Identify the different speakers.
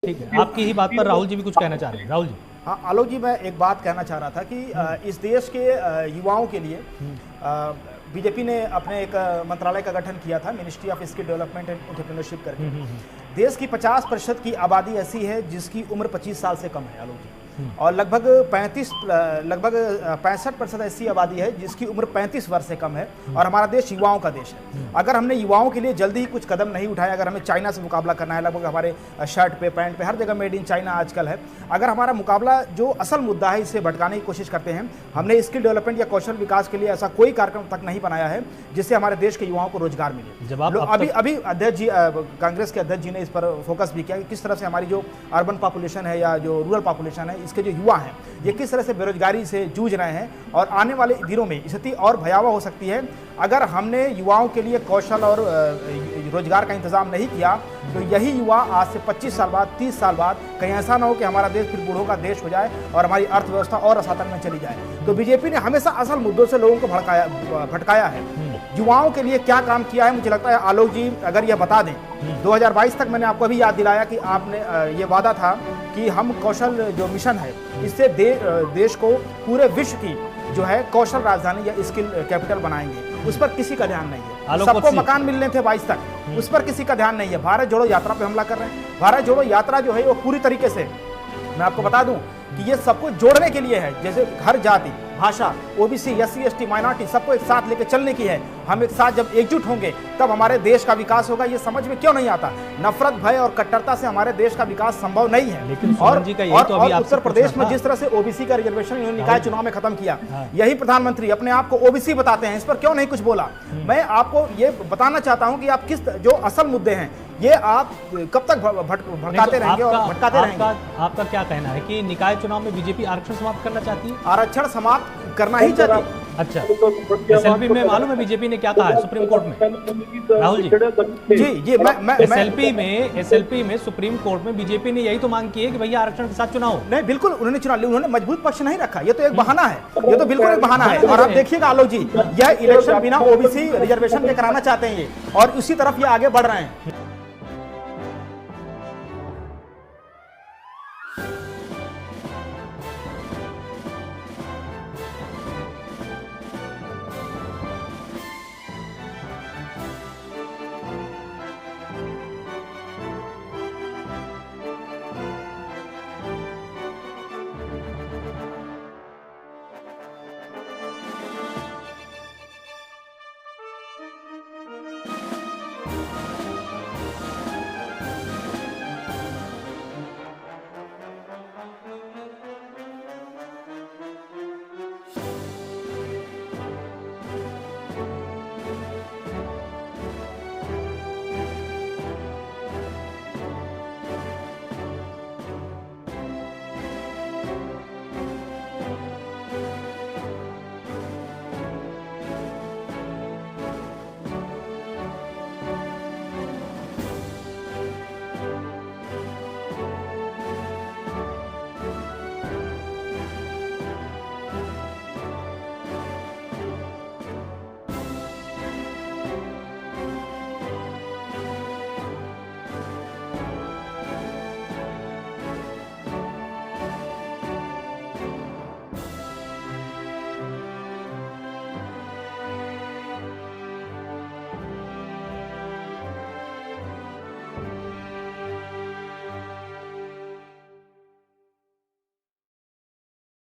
Speaker 1: ठीक है, आपकी ही बात पर राहुल जी भी कुछ कहना चाह रहे हैं। राहुल जी।
Speaker 2: हाँ आलोक जी, मैं एक बात कहना चाह रहा था कि इस देश के युवाओं के लिए बीजेपी ने अपने एक मंत्रालय का गठन किया था, ministry of skill development and entrepreneurship करके। देश की 50% की आबादी ऐसी है जिसकी उम्र 25 साल से कम है आलोक जी, और लगभग 65% ऐसी आबादी है जिसकी उम्र 35 वर्ष से कम है, और हमारा देश युवाओं का देश है। अगर हमने युवाओं के लिए जल्दी ही कुछ कदम नहीं उठाया, अगर हमें चाइना से मुकाबला करना है, लगभग हमारे शर्ट पे, पैंट पे, हर जगह मेड इन चाइना आजकल है, अगर हमारा मुकाबला जो असल मुद्दा है इससे भटकाने की कोशिश करते हैं, हमने स्किल डेवलपमेंट या कौशल विकास के लिए ऐसा कोई कार्यक्रम तक नहीं बनाया है जिससे हमारे देश के युवाओं को रोजगार मिले। अभी अध्यक्ष जी, कांग्रेस के अध्यक्ष जी ने इस पर फोकस भी किया कि किस तरह से हमारी जो अर्बन पॉपुलेशन है या जो रूरल पॉपुलेशन है, इसके जो युवा हैं, ये किस तरह से बेरोजगारी से जूझ रहे हैं, और आने वाले दिनों में स्थिति और भयावह हो सकती है अगर हमने युवाओं के लिए कौशल और रोजगार का इंतजाम नहीं किया। तो यही युवा आज से 25 साल बाद, 30 साल बाद कहीं ऐसा ना हो कि हमारा देश फिर बूढ़ों का देश हो जाए और हमारी अर्थव्यवस्था और असातक में चली जाए। तो बीजेपी ने हमेशा असल मुद्दों से लोगों को भटकाया है। युवाओं के लिए क्या काम किया है, मुझे लगता है आलोक जी अगर यह बता दें। 2022 तक मैंने आपको अभी याद दिलाया कि आपने ये वादा था कि हम कौशल जो मिशन है इससे देश को पूरे विश्व की जो है कौशल राजधानी या स्किल कैपिटल बनाएंगे। उस पर किसी का ध्यान नहीं है। सबको मकान मिलने थे 22 तक, उस पर किसी का ध्यान नहीं है। भारत जोड़ो यात्रा पे हमला कर रहे हैं। भारत जोड़ो यात्रा जो है वो पूरी तरीके से, मैं आपको बता दूं कि ये सबको जोड़ने के लिए है, जैसे हर जाति, भाषा, ओबीसी, एससी, एसटी, माइनॉरिटी सबको एक साथ लेकर चलने की है। हम एक साथ जब एकजुट होंगे तब हमारे देश का विकास होगा। ये समझ में क्यों नहीं आता? नफरत, भय और कट्टरता से हमारे देश का विकास संभव नहीं है।
Speaker 1: लेकिन
Speaker 2: और
Speaker 1: उत्तर
Speaker 2: प्रदेश में जिस तरह से ओबीसी का रिजर्वेशन इन्होंने निकाय चुनाव में खत्म किया, यही प्रधानमंत्री अपने आप को ओबीसी बताते हैं, इस पर क्यों नहीं कुछ बोला? मैं आपको ये बताना चाहता हूँ कि आप किस जो असल मुद्दे हैं ये आप कब तक भटकाते रहेंगे और भटकाते रहेंगे।
Speaker 1: आपका क्या कहना है कि निकाय चुनाव में बीजेपी आरक्षण समाप्त करना चाहती है?
Speaker 2: आरक्षण समाप्त करना ही चाहती है।
Speaker 1: अच्छा, एसएलपी में मालूम है बीजेपी ने क्या कहा है सुप्रीम कोर्ट में? राहुल जी, एसएलपी में सुप्रीम कोर्ट में बीजेपी ने यही तो मांग की है कि भैया आरक्षण के साथ चुनाव हो।
Speaker 2: नहीं, बिल्कुल उन्होंने चुनाव लिया, उन्होंने मजबूत पक्ष नहीं रखा। ये तो एक बहाना है, ये तो बिल्कुल एक बहाना है। और आप देखिएगा आलोक जी, यह इलेक्शन बिना ओबीसी रिजर्वेशन के कराना चाहते हैं ये, और उसी तरफ ये आगे बढ़ रहे हैं।